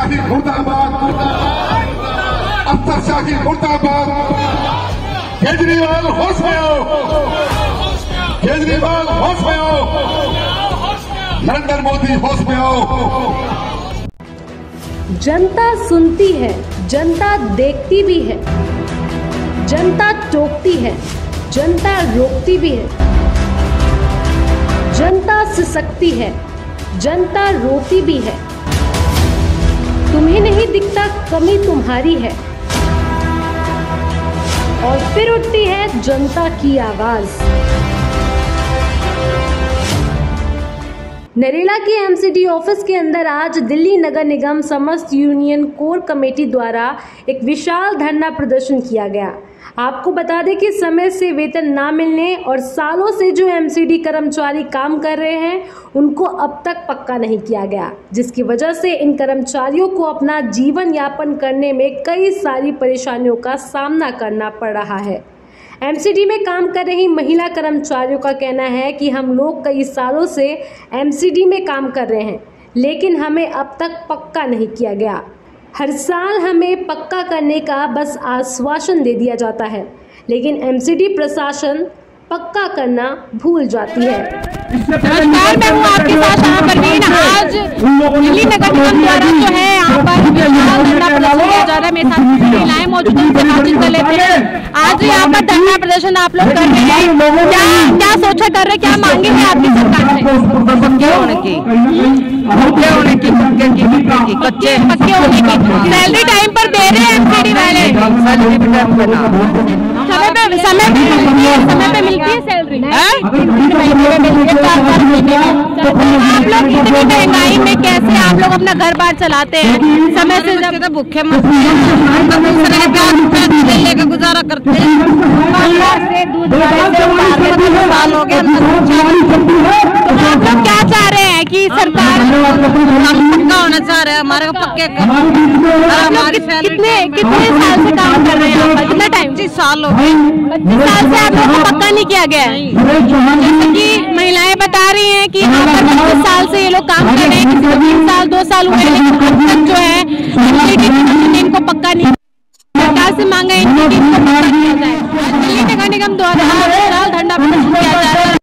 अफसरशाही मुर्दाबाद, अफसरशाही मुर्दाबाद। केजरीवाल होश में आओ, केजरीवाल होश में आओ, नरेंद्र मोदी होश में आओ। जनता सुनती है, जनता देखती भी है, जनता टोकती है, जनता रोकती भी है, जनता सिसकती है, जनता रोती भी है। तुम्हें नहीं दिखता कमी तुम्हारी है, और फिर उठती है जनता की आवाज। नरेला के एमसीडी ऑफिस के अंदर आज दिल्ली नगर निगम समस्त यूनियन कोर कमेटी द्वारा एक विशाल धरना प्रदर्शन किया गया। आपको बता दें कि समय से वेतन ना मिलने और सालों से जो एमसीडी कर्मचारी काम कर रहे हैं उनको अब तक पक्का नहीं किया गया, जिसकी वजह से इन कर्मचारियों को अपना जीवन यापन करने में कई सारी परेशानियों का सामना करना पड़ रहा है। एमसीडी में काम कर रही महिला कर्मचारियों का कहना है कि हम लोग कई सालों से एमसीडी में काम कर रहे हैं, लेकिन हमें अब तक पक्का नहीं किया गया। हर साल हमें पक्का करने का बस आश्वासन दे दिया जाता है, लेकिन एमसीडी प्रशासन पक्का करना भूल जाती है। नमस्कार, मैं हूँ आपके साथ शाह परवीन। आज दिल्ली नगर निगम द्वारा जो है यहाँ पर धरना प्रदर्शन किया जा रहा है। मेरे साथ महिलाएं मौजूद हैं, बातचीत कर लेते हैं। आज यहाँ पर धरना प्रदर्शन आप लोग कर रहे हैं, क्या सोचा कर रहे हैं, क्या मांगे हैं आपकी सरकार से? पक्के होने की, पक्के होने की, कच्चे पक्के होने की। सैलरी टाइम पर दे रहे हैं एमसीडी वाले? समय पे मिलती है सैलरी? आप लोग इतनी महंगाई में कैसे आप लोग अपना घर बार चलाते हैं? समय से जब तो भूखे का गुजारा करते हैं। साल हो गया। आप लोग क्या चाह रहे हैं कि सरकार पक्का होना चाह रहे हैं? हमारे पक्के कितने साल से काम कर रहे हैं? कितना टाइम? 25 साल हो गए। 25 साल से आप लोगों को पक्का नहीं किया गया है? जैसे कि महिलाएं बता रही हैं कि यहाँ पर 25 साल से ये लोग काम कर रहे हैं, किसी को 3 साल 2 साल हुए, लेकिन अब तक जो है इनको पक्का नहीं। सरकार से मांगा है इनको पक्का किया जाए। दिल्ली नगर निगम द्वारा विशाल धरना प्रदर्शन किया जा रहा है।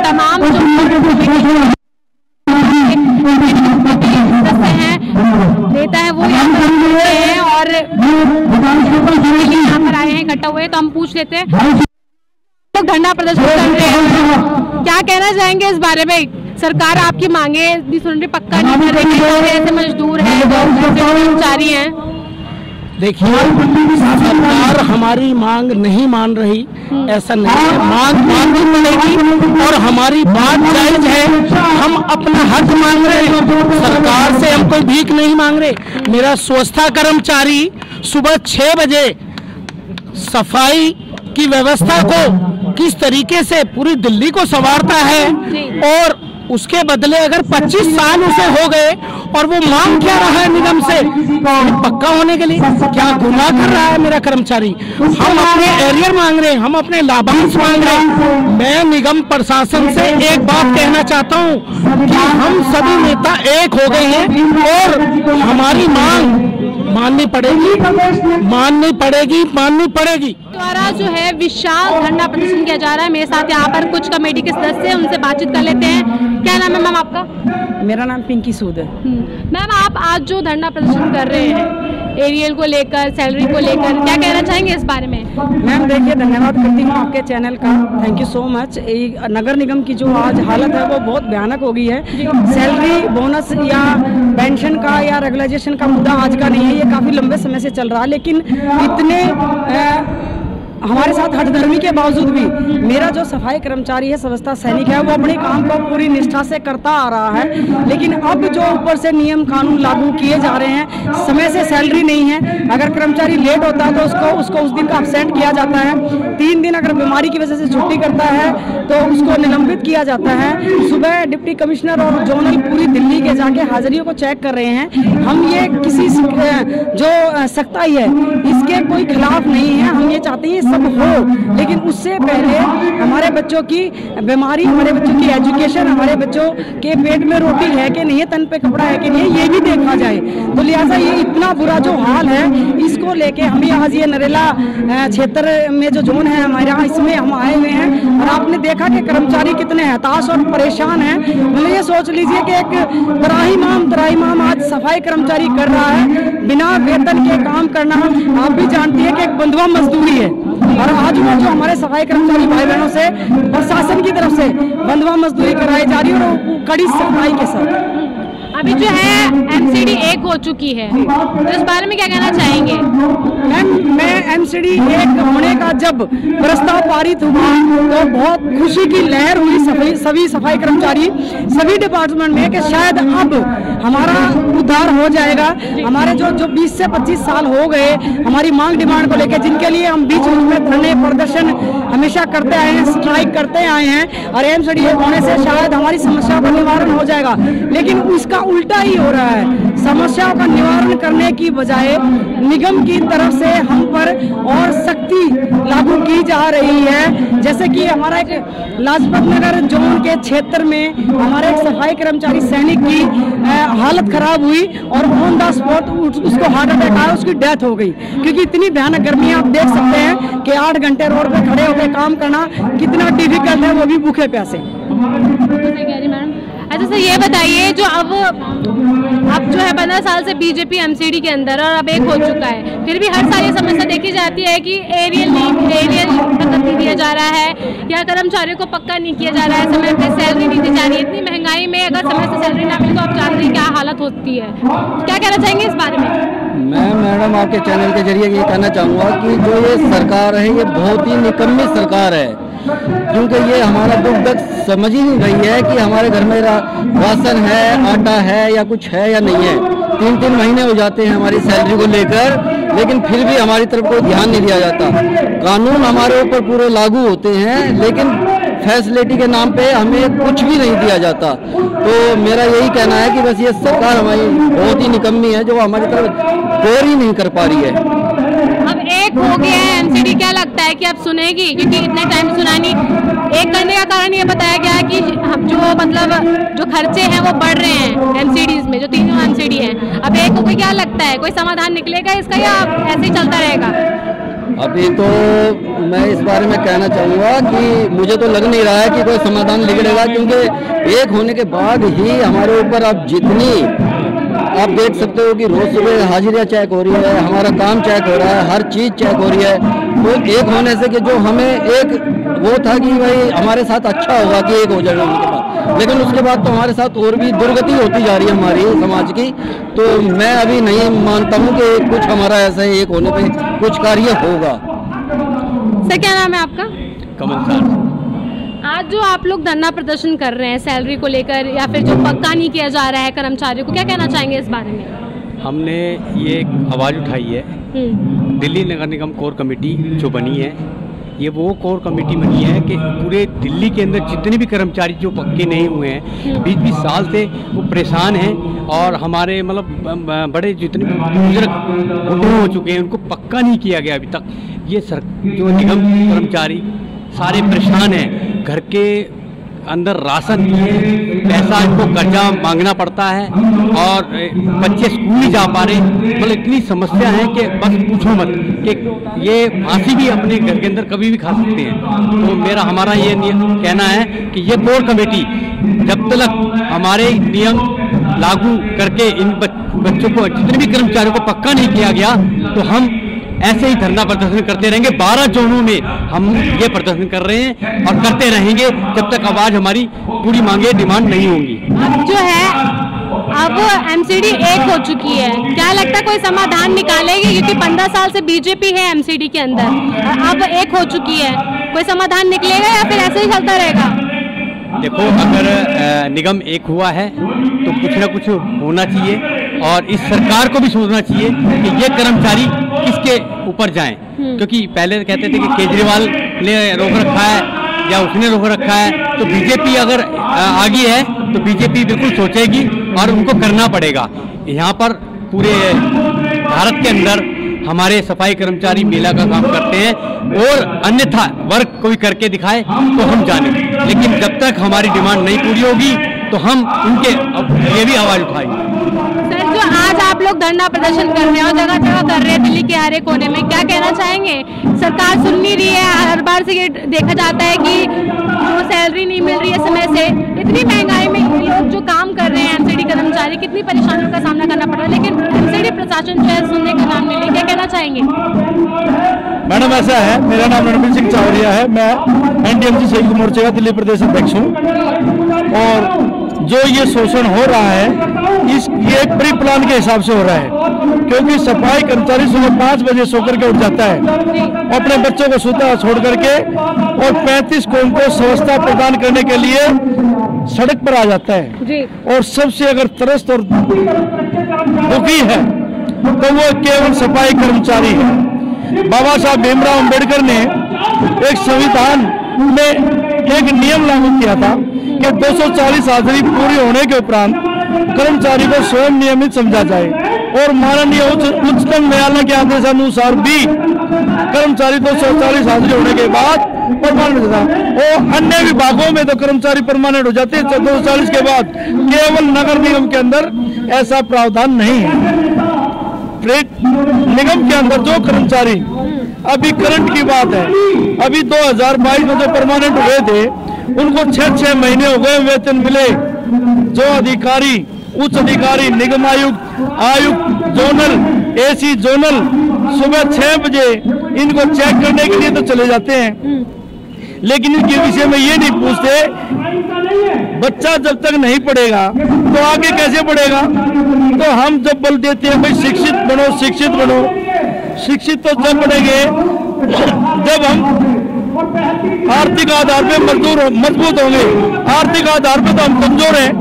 तमाम जो नेता है वो यहाँ पर हैं और यहाँ पर आए हैं, इकट्ठा हुए, तो हम पूछ लेते हैं। लोग धरना प्रदर्शन कर रहे हैं, क्या कहना चाहेंगे इस बारे में? सरकार आपकी मांगे सुन रही, पक्का नहीं कर रही है, ऐसे मजदूर हैं, कर्मचारी हैं। देखिए, सरकार हमारी मांग नहीं मान रही, ऐसा नहीं है। मांग माननी पड़ेगी और हमारी बात जायज है। हम अपना हक मांग रहे हैं, सरकार से हम कोई भीख नहीं मांग रहे। मेरा स्वच्छता कर्मचारी सुबह 6 बजे सफाई की व्यवस्था को किस तरीके से पूरी दिल्ली को संवारता है, और उसके बदले अगर 25 साल उसे हो गए और वो मांग क्या रहा है निगम से पक्का होने के लिए? क्या गुनाह कर रहा है मेरा कर्मचारी? हम अपने एरियर मांग रहे हैं, हम अपने लाभांश मांग रहे हैं। मैं निगम प्रशासन से एक बात कहना चाहता हूँ कि हम सभी नेता एक हो गए हैं और हमारी मांग माननी पड़ेगी, माननी पड़ेगी, माननी पड़ेगी। द्वारा जो है विशाल धरना प्रदर्शन किया जा रहा है। मेरे साथ यहाँ पर कुछ कमेटी के सदस्य हैं, उनसे बातचीत कर लेते हैं। क्या नाम है मैम आपका? मेरा नाम पिंकी सूद है। मैम, आप आज जो धरना प्रदर्शन कर रहे हैं एरियल को लेकर, सैलरी को लेकर, क्या कहना चाहेंगे इस बारे में? मैम देखिए, धन्यवाद करती हूँ आपके चैनल का, थैंक यू सो मच। नगर निगम की जो आज हालत है वो बहुत भयानक हो गई है। सैलरी, बोनस या पेंशन का या रेगुलाइजेशन का मुद्दा आज का नहीं है, ये काफ़ी लंबे समय से चल रहा है। लेकिन इतने हमारे साथ हठधर्मी के बावजूद भी मेरा जो सफाई कर्मचारी है, स्वच्छता सैनिक है, वो अपने काम को पूरी निष्ठा से करता आ रहा है। लेकिन अब जो ऊपर से नियम कानून लागू किए जा रहे हैं, समय से सैलरी नहीं है। अगर कर्मचारी लेट होता है तो उसको उस दिन का अब्सेंट किया जाता है। 3 दिन अगर बीमारी की वजह से छुट्टी करता है तो उसको निलंबित किया जाता है। सुबह डिप्टी कमिश्नर और जोनल पूरी दिल्ली के जाके हाजिरियों को चेक कर रहे हैं। हम ये किसी जो सख्ताई है इसके कोई खिलाफ नहीं है। हम ये चाहते हैं सब हो, लेकिन उससे पहले हमारे बच्चों की बीमारी, हमारे बच्चों की एजुकेशन, हमारे बच्चों के पेट में रोटी है कि नहीं है, तन पे कपड़ा है कि नहीं है, ये भी देखा जाए। तो लिहाजा ये इतना बुरा जो हाल है, इसको लेके हम आज ये नरेला क्षेत्र में जो जोन है हमारे यहाँ, इसमें हम आए हुए हैं और आपने देखा कि कर्मचारी कितने हताश और परेशान हैं। मतलब ये सोच लीजिए कि एक त्राहिमाम आज सफाई कर्मचारी कर रहा है, बिना वेतन के काम करना आप भी जानती है कि एक बंधुआ मजदूरी है। और आज वो जो हमारे सफाई कर्मचारी भाई बहनों से प्रशासन की तरफ से बंधुआ मजदूरी कराई जा रही है और कड़ी सफाई के साथ। अभी जो है एमसीडी 1 हो चुकी है, तो इस बारे में क्या कहना चाहेंगे? मैम, मैं एमसीडी 1 होने का जब प्रस्ताव पारित हुआ तो बहुत खुशी की लहर हुई सभी सफाई कर्मचारी, सभी डिपार्टमेंट में कि शायद अब हमारा उद्धार हो जाएगा। हमारे जो 20 से 25 साल हो गए हमारी मांग डिमांड को लेकर, जिनके लिए हम बीच में धरने प्रदर्शन हमेशा करते आए हैं, स्ट्राइक करते आए हैं, और एमसीडी 1 होने से शायद हमारी समस्या का निवारण हो जाएगा, लेकिन उसका उल्टा ही हो रहा है। समस्याओं का निवारण करने की बजाय निगम की तरफ से हम पर और सख्ती लागू की जा रही है। जैसे कि हमारा एक लाजपत नगर जोन के क्षेत्र में हमारे एक सफाई कर्मचारी सैनिक की हालत खराब हुई और ऑन द स्पॉट उसको हार्ट अटैक आया, उसकी डेथ हो गई, क्योंकि इतनी भयानक गर्मी आप देख सकते हैं कि 8 घंटे रोड पे खड़े होकर काम करना कितना डिफिकल्ट है, वो भी भूखे प्यासे। अच्छा सर, ये बताइए जो अब जो है 15 साल से बीजेपी एमसीडी के अंदर और अब 1 हो चुका है, फिर भी हर साल ये समस्या देखी जाती है कि एरियल नहीं दिया जा रहा है या कर्मचारियों को पक्का नहीं किया जा रहा है, समय पे सैलरी नहीं दी जा रही है। इतनी महंगाई में अगर समय से सैलरी ना मिले तो आप जानते हैं क्या हालत होती है, क्या कहना चाहेंगे इस बारे में? मैं मैडम आपके चैनल के जरिए ये कहना चाहूँगा कि जो ये सरकार है ये बहुत ही निकम्मी सरकार है, क्योंकि ये हमारा दुख दर्द समझ ही नहीं रही है कि हमारे घर में राशन है, आटा है या कुछ है या नहीं है। 3-3 महीने हो जाते हैं हमारी सैलरी को लेकर, लेकिन फिर भी हमारी तरफ कोई ध्यान नहीं दिया जाता। कानून हमारे ऊपर पूरे लागू होते हैं, लेकिन फैसिलिटी के नाम पे हमें कुछ भी नहीं दिया जाता। तो मेरा यही कहना है कि बस ये सरकार हमारी बहुत ही निकम्मी है, जो हमारी तरफ गौर ही नहीं कर पा रही है। अब 1 हो गया है एमसीडी, क्या लगता है कि अब सुनेगी? क्योंकि इतने टाइम सुना नहीं। 1 करने का कारण ये बताया गया है कि जो खर्चे हैं वो बढ़ रहे हैं एमसीडीज में, जो 3 एमसीडी हैं। अब 1 हो गया, क्या लगता है कोई समाधान निकलेगा इसका या ऐसे ही चलता रहेगा? अभी तो मैं इस बारे में कहना चाहूँगा कि मुझे तो लग नहीं रहा है कि कोई समाधान निकलेगा, क्योंकि 1 होने के बाद ही हमारे ऊपर अब जितनी आप देख सकते हो कि रोज सुबह हाजिरियाँ चेक हो रही है, हमारा काम चेक हो रहा है, हर चीज़ चेक हो रही है। तो 1 होने से कि जो हमें एक वो था कि भाई हमारे साथ अच्छा होगा कि 1 हो जाएगा उनके बाद, लेकिन उसके बाद तो हमारे साथ और भी दुर्गति होती जा रही है हमारी समाज की। तो मैं अभी नहीं मानता हूँ कि कुछ हमारा ऐसा 1 होने पे कुछ कार्य होगा। सर, क्या नाम है आपका? कमल सर। आज जो आप लोग धरना प्रदर्शन कर रहे हैं सैलरी को लेकर या फिर जो पक्का नहीं किया जा रहा है कर्मचारियों को, क्या कहना चाहेंगे इस बारे में? हमने ये एक आवाज़ उठाई है, दिल्ली नगर निगम कोर कमेटी जो बनी है, ये वो कोर कमेटी बनी है कि पूरे दिल्ली के अंदर जितने भी कर्मचारी जो पक्के नहीं हुए हैं 20-20 साल से वो परेशान हैं, और हमारे मतलब बड़े जितने बुजुर्ग हो चुके हैं उनको पक्का नहीं किया गया अभी तक। ये जो निगम कर्मचारी सारे परेशान हैं, घर के अंदर राशन नहीं है, पैसा इनको कर्जा मांगना पड़ता है और बच्चे स्कूल नहीं जा पा रहे। मतलब इतनी समस्या है कि बस पूछो मत, कि ये फांसी भी अपने घर के अंदर कभी भी खा सकते हैं। तो हमारा ये कहना है कि ये कोर कमेटी जब तक हमारे नियम लागू करके इन बच्चों को, जितने भी कर्मचारियों को पक्का नहीं किया गया, तो हम ऐसे ही धरना प्रदर्शन करते रहेंगे। 12 जोनों में हम ये प्रदर्शन कर रहे हैं और करते रहेंगे जब तक आवाज हमारी पूरी मांगे डिमांड नहीं होंगी। अब जो है अब एमसीडी 1 हो चुकी है, क्या लगता है कोई समाधान निकालेगी? क्योंकि 15 साल से बीजेपी है एमसीडी के अंदर, अब 1 हो चुकी है, कोई समाधान निकलेगा या फिर ऐसे ही चलता रहेगा? देखो, अगर निगम 1 हुआ है तो कुछ ना कुछ होना चाहिए, और इस सरकार को भी सोचना चाहिए कि ये कर्मचारी किसके ऊपर जाएं, क्योंकि पहले कहते थे कि केजरीवाल ने रोक रखा है या उसने रोक रखा है, तो बीजेपी अगर आगे है तो बीजेपी बिल्कुल सोचेगी और उनको करना पड़ेगा। यहाँ पर पूरे भारत के अंदर हमारे सफाई कर्मचारी मेला का काम करते हैं और अन्यथा वर्क कोई करके दिखाए तो हम जाने, लेकिन जब तक हमारी डिमांड नहीं पूरी होगी तो हम उनके ये भी आवाज उठाएंगे। सर, जो आज आप लोग धरना प्रदर्शन कर रहे हैं और जगह जगह कर रहे हैं दिल्ली के हर एक कोने में, क्या कहना चाहेंगे? सरकार सुन नहीं रही है, हर बार से ये देखा जाता है कि जो सैलरी नहीं मिल रही है समय से, इतनी महंगाई में लोग जो काम कर रहे हैं एमसीडी कर्मचारी, कितनी परेशानियों का सामना करना पड़ रहा है, लेकिन एमसीडी प्रशासन जो है सुनने का नाम नहीं ले। क्या कहना चाहेंगे? मैडम ऐसा है, मेरा नाम रणबीर सिंह चावरिया है, मैं एनडीएमसी संयुक्त मोर्चे का दिल्ली प्रदेश अध्यक्ष हूँ। और जो ये शोषण हो रहा है ये एक प्री प्लान के हिसाब से हो रहा है, क्योंकि सफाई कर्मचारी सुबह 5 बजे सोकर के उठ जाता है, अपने बच्चों को सुता छोड़ करके और 35 कौम को स्वच्छता प्रदान करने के लिए सड़क पर आ जाता है। और सबसे अगर त्रस्त और दुखी है तो वो केवल सफाई कर्मचारी है। बाबा साहब भीमराव अंबेडकर ने एक संविधान में एक नियम लागू किया था कि 240 हाजिरी पूरी होने के उपरांत कर्मचारी को स्वयं नियमित समझा जाए, और माननीय उच्चतम न्यायालय के आदेशानुसार भी कर्मचारी 240 हाजिरी होने के बाद परमानेंट होता है। और अन्य विभागों में तो कर्मचारी परमानेंट हो जाते हैं 240 के बाद, केवल नगर निगम के अंदर ऐसा प्रावधान नहीं है। निगम के अंदर जो कर्मचारी, अभी करंट की बात है, अभी 2022 में जो परमानेंट हुए थे उनको 6 महीने हो गए वेतन मिले। जो अधिकारी, उच्च अधिकारी, निगम आयुक्त, जोनल, एसी जोनल सुबह 6 बजे इनको चेक करने के लिए तो चले जाते हैं, लेकिन इनके विषय में ये नहीं पूछते बच्चा जब तक नहीं पढ़ेगा तो आगे कैसे पढ़ेगा। तो हम जब बल देते हैं भाई शिक्षित बनो, शिक्षित बनो, शिक्षित तो जब बनेंगे जब हम आर्थिक आधार पे मजबूत होंगे। आर्थिक आधार पे तो हम कमजोर हैं,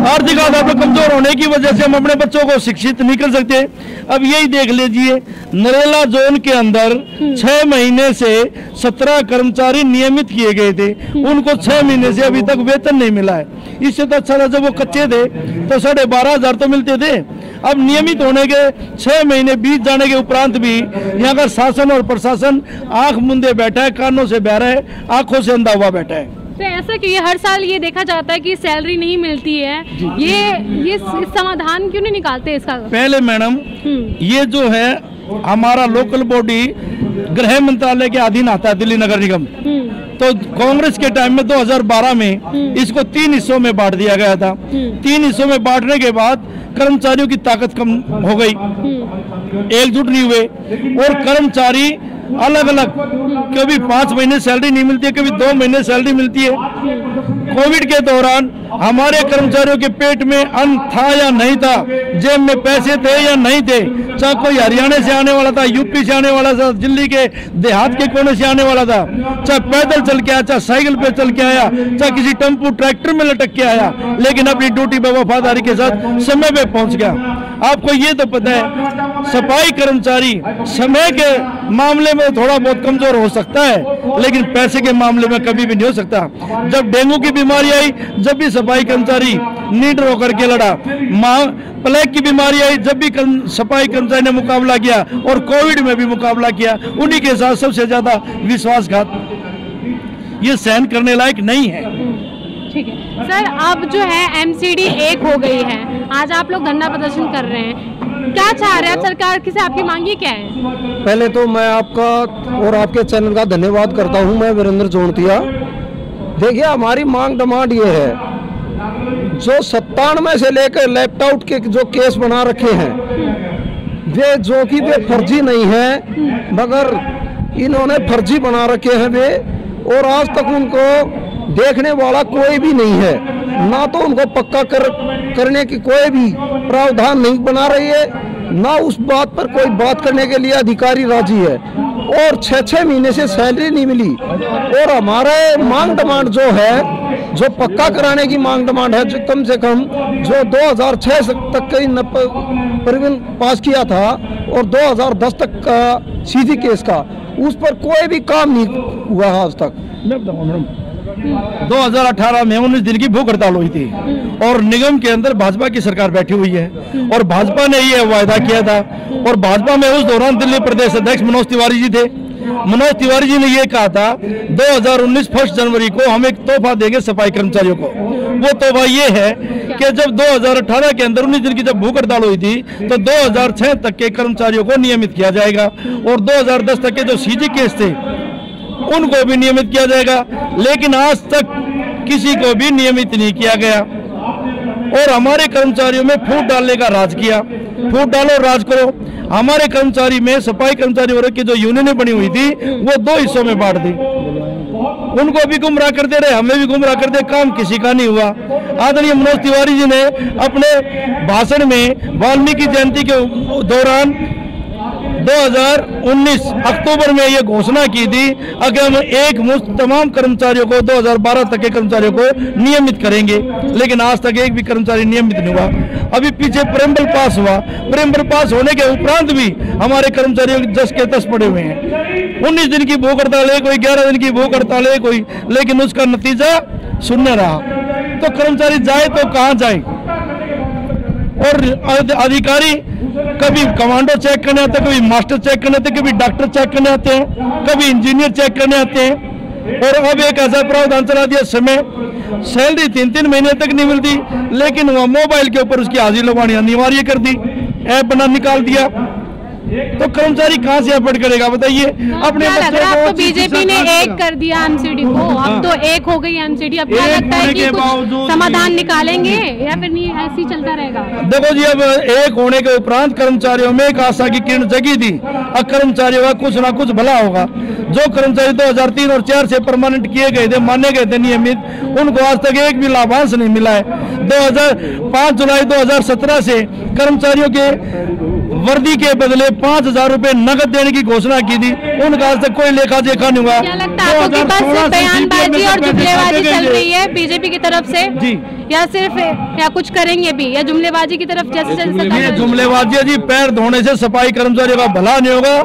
आर्थिक आधार पर कमजोर होने की वजह से हम अपने बच्चों को शिक्षित नहीं कर सकते। अब यही देख लीजिए, नरेला जोन के अंदर 6 महीने से 17 कर्मचारी नियमित किए गए थे, उनको 6 महीने से अभी तक वेतन नहीं मिला है। इससे तो अच्छा था जब वो कच्चे थे तो 12,500 तो मिलते थे। अब नियमित होने के 6 महीने बीत जाने के उपरांत भी यहाँ का शासन और प्रशासन आंख मूंदे बैठा है, कानों से बहरा है, आंखों से अंधा हुआ बैठा है। तो ऐसा क्यों? हर साल ये देखा जाता है कि सैलरी नहीं मिलती है, ये समाधान क्यों नहीं निकालते इसका? पहले मैडम ये जो है हमारा लोकल बॉडी गृह मंत्रालय के अधीन आता है, दिल्ली नगर निगम। तो कांग्रेस के टाइम में 2012 में इसको 3 हिस्सों में बांट दिया गया था। 3 हिस्सों में बांटने के बाद कर्मचारियों की ताकत कम हो गई, एकजुट नहीं हुए और कर्मचारी अलग अलग, कभी 5 महीने सैलरी नहीं मिलती है, कभी 2 महीने सैलरी मिलती है। कोविड के दौरान हमारे कर्मचारियों के पेट में अन्न था या नहीं था, जेब में पैसे थे या नहीं थे, चाहे कोई हरियाणा से आने वाला था, यूपी से आने वाला था, दिल्ली के देहात के कोने से आने वाला था, चाहे पैदल चल के आया, चाहे साइकिल पे चल के आया, चाहे किसी टेम्पू ट्रैक्टर में लटक के आया, लेकिन अपनी ड्यूटी पे वफादारी के साथ समय पे पहुंच गया। आपको ये तो पता है सफाई कर्मचारी समय के मामले में थोड़ा बहुत कमजोर हो सकता है, लेकिन पैसे के मामले में कभी भी नहीं हो सकता। जब डेंगू की बीमारी आई, जब भी सफाई कर्मचारी नीडर होकर के लड़ा। प्लेग की बीमारी आई, जब भी सफाई कर्मचारी ने मुकाबला किया, और कोविड में भी मुकाबला किया, उन्हीं के साथ सबसे ज्यादा विश्वासघात ये सहन करने लायक नहीं है। ठीक है सर, अब जो है एमसीडी 1 हो गई है, आज आप लोग धरना प्रदर्शन कर रहे हैं, क्या चाह रहे हैं सरकार से? आपकी मांगी क्या है? पहले तो मैं आपका और आपके चैनल का धन्यवाद करता हूं। मैं वीरेंद्र जोनतिया। देखिए, हमारी मांग डिमांड ये है, जो 97 से लेकर लेफ्ट आउट के जो केस बना रखे हैं वे जो कि वे फर्जी नहीं है, मगर इन्होंने फर्जी बना रखे हैं वे, और आज तक उनको देखने वाला कोई भी नहीं है, ना तो उनको पक्का करने की कोई भी प्रावधान नहीं बना रही है, ना उस बात पर कोई बात करने के लिए अधिकारी राजी है, और 6 महीने से सैलरी नहीं मिली। और हमारे मांग डिमांड जो है, जो पक्का कराने की मांग डिमांड है, जो कम से कम जो 2006 तक का परिवहन पास किया था और 2010 तक का सीधी केस का, उस पर कोई भी काम नहीं हुआ आज तक। मैं बताऊँ मैडम, 2018 में 19 दिन की भूख हड़ताल हुई थी और निगम के अंदर भाजपा की सरकार बैठी हुई है और भाजपा ने ये वायदा किया था और भाजपा में उस दौरान दिल्ली प्रदेश अध्यक्ष मनोज तिवारी जी थे। मनोज तिवारी जी ने ये कहा था 2019 1 जनवरी को हम एक तोहफा देंगे सफाई कर्मचारियों को। वो तोहफा ये है कि जब 2018 के अंदर 19 दिन की जब भूख हड़ताल हुई थी तो 2006 तक के कर्मचारियों को नियमित किया जाएगा और 2010 तक के जो सीजी केस थे उनको भी नियमित किया जाएगा, लेकिन आज तक किसी को भी नियमित नहीं किया गया और हमारे कर्मचारियों में फूट डालने का राज किया। फूट डालो राज करो। हमारे कर्मचारी में सफाई कर्मचारी वर्ग की जो यूनियनें बनी हुई थी वो 2 हिस्सों में बांट दी, उनको भी गुमराह करते रहे, हमें भी गुमराह करते, काम किसी का नहीं हुआ। आदरणीय मनोज तिवारी जी ने अपने भाषण में वाल्मीकि जयंती के दौरान 2019 अक्टूबर में ये घोषणा की थी कि हम एक मुश्त तमाम कर्मचारियों को 2012 तक के कर्मचारियों को नियमित करेंगे, लेकिन आज तक एक भी कर्मचारी नियमित नहीं हुआ। अभी पीछे प्रेम्बल पास हुआ, प्रेम्बल पास होने के उपरांत भी हमारे कर्मचारियों जस के तस पड़े हुए हैं। 19 दिन की भूख हड़ताल है, कोई 11 दिन की भूख हड़ताल है कोई, लेकिन उसका नतीजा शून्य रहा। तो कर्मचारी जाए तो कहाँ जाए? और अधिकारी कभी कमांडो चेक करने आते हैं, कभी मास्टर चेक करने आते हैं, कभी डॉक्टर चेक करने आते हैं, कभी इंजीनियर चेक करने आते हैं। और अब एक ऐसा प्रावधान चला दिया, समय सैलरी 3-3 महीने तक नहीं मिलती, लेकिन वह मोबाइल के ऊपर उसकी हाजिरी लगवानी अनिवार्य कर दी, ऐप बना निकाल दिया। तो कर्मचारी कहाँ से एफर्ट करेगा बताइए? अपने बच्चों को बीजेपी ने एक कर दिया एमसीडी को, अब तो एक हो गई एमसीडी। अब क्या लगता है कि कुछ समाधान निकालेंगे या फिर नहीं ऐसे ही चलता रहेगा? देखो जी, अब एक होने के उपरांत कर्मचारियों में एक आशा की किरण जगी थी, अब कर्मचारियों का कुछ ना कुछ भला होगा। जो कर्मचारी 2003 और 4 से परमानेंट किए गए थे, माने गए थे नियमित, उनको आज तक एक भी लाभांश नहीं मिला है। 5 जुलाई 2017 से कर्मचारियों के वर्दी के बदले 5,000 रुपए नकद देने की घोषणा की थी, उनका आज तक कोई लेखा जोखा नहीं हुआ। क्या लगता है आपको कि बस बयानबाजी और जुमलेबाजी चल रही है बीजेपी की तरफ से जी, या सिर्फ या कुछ करेंगे भी, या जुमलेबाजी की तरफ जैसे ये जुमलेबाजी है जी। पैर धोने से सफाई कर्मचारियों का भला नहीं होगा,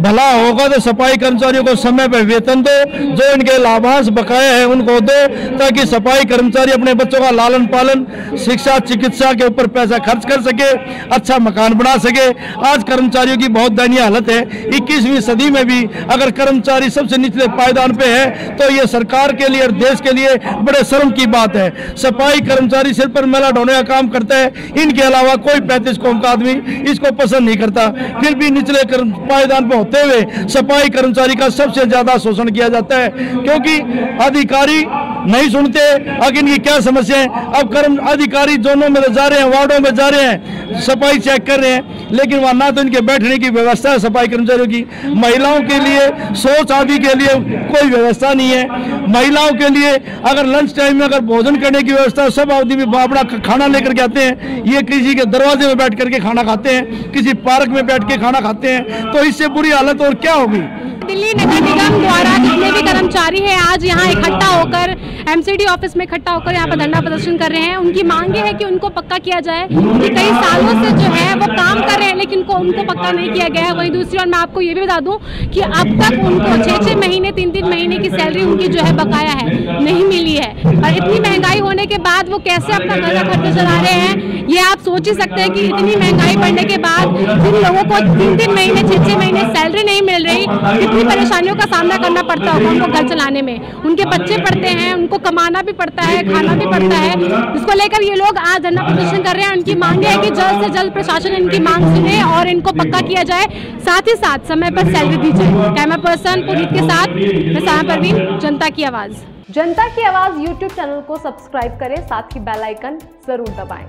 भला होगा तो सफाई कर्मचारियों को समय पर वेतन दो, जो इनके लाभांश बकाया है उनको दो, ताकि सफाई कर्मचारी अपने बच्चों का लालन पालन, शिक्षा, चिकित्सा के ऊपर पैसा खर्च कर सके, अच्छा मकान बना सके। आज कर्मचारियों की बहुत दयनीय हालत है। 21वीं सदी में भी अगर कर्मचारी सबसे निचले पायदान पे है तो ये सरकार के लिए और देश के लिए बड़े शर्म की बात है। सफाई कर्मचारी सिर पर मैला ढोने का काम करता है, इनके अलावा कोई 35 कौम का आदमी इसको पसंद नहीं करता, फिर भी निचले पायदान पर होते हुए सफाई कर्मचारी का सबसे ज्यादा शोषण किया जाता है, क्योंकि अधिकारी नहीं सुनते। आगे इनकी क्या समस्या है? अब अधिकारी जोनों में जा रहे हैं, वार्डों में जा रहे हैं, सफाई चेक कर रहे हैं, लेकिन वहाँ ना तो इनके बैठने की व्यवस्था है सफाई कर्मचारियों की, महिलाओं के लिए शौच आदि के लिए कोई व्यवस्था नहीं है। महिलाओं के लिए अगर लंच टाइम में अगर भोजन करने की व्यवस्था, सब आदमी भी अपना खाना लेकर के आते हैं, ये किसी के दरवाजे में बैठ करके खाना खाते हैं, किसी पार्क में बैठ के खाना खाते हैं, तो इससे बुरी हालत और क्या होगी? दिल्ली नगर निगम द्वारा जितने भी कर्मचारी हैं आज यहाँ इकट्ठा होकर एमसीडी ऑफिस में इकट्ठा होकर यहाँ पर धरना प्रदर्शन कर रहे हैं। उनकी मांग है कि उनको पक्का किया जाए कि कई सालों से जो है वो काम कर रहे हैं, लेकिन उनको पक्का नहीं किया गया है। वहीं दूसरी ओर मैं आपको ये भी बता दूं कि अब तक उनको 6-6 महीने 3-3 महीने की सैलरी उनकी जो है बकाया है, नहीं मिली है। और इतनी महंगाई होने के बाद वो कैसे अपना घर का खर्चा चला रहे हैं, ये आप सोच ही सकते हैं कि इतनी महंगाई बढ़ने के बाद जिन लोगों को 3-3 महीने 6-6 महीने सैलरी नहीं मिल रही, कितनी परेशानियों का सामना करना पड़ता होगा उनको घर चलाने में। उनके बच्चे पढ़ते हैं, उनको कमाना भी पड़ता है, खाना भी पड़ता है। इसको लेकर ये लोग आज धरना प्रदर्शन कर रहे हैं। उनकी मांग है कि जल्द से जल्द प्रशासन इनकी मांग सुने और इनको पक्का किया जाए, साथ ही साथ समय पर सैलरी दी जाए। कैमरा पर्सन पुनीत के साथ मैं सामा परवीन, जनता की आवाज। जनता की आवाज यूट्यूब चैनल को सब्सक्राइब करें, साथ ही बेल आइकन जरूर दबाएं।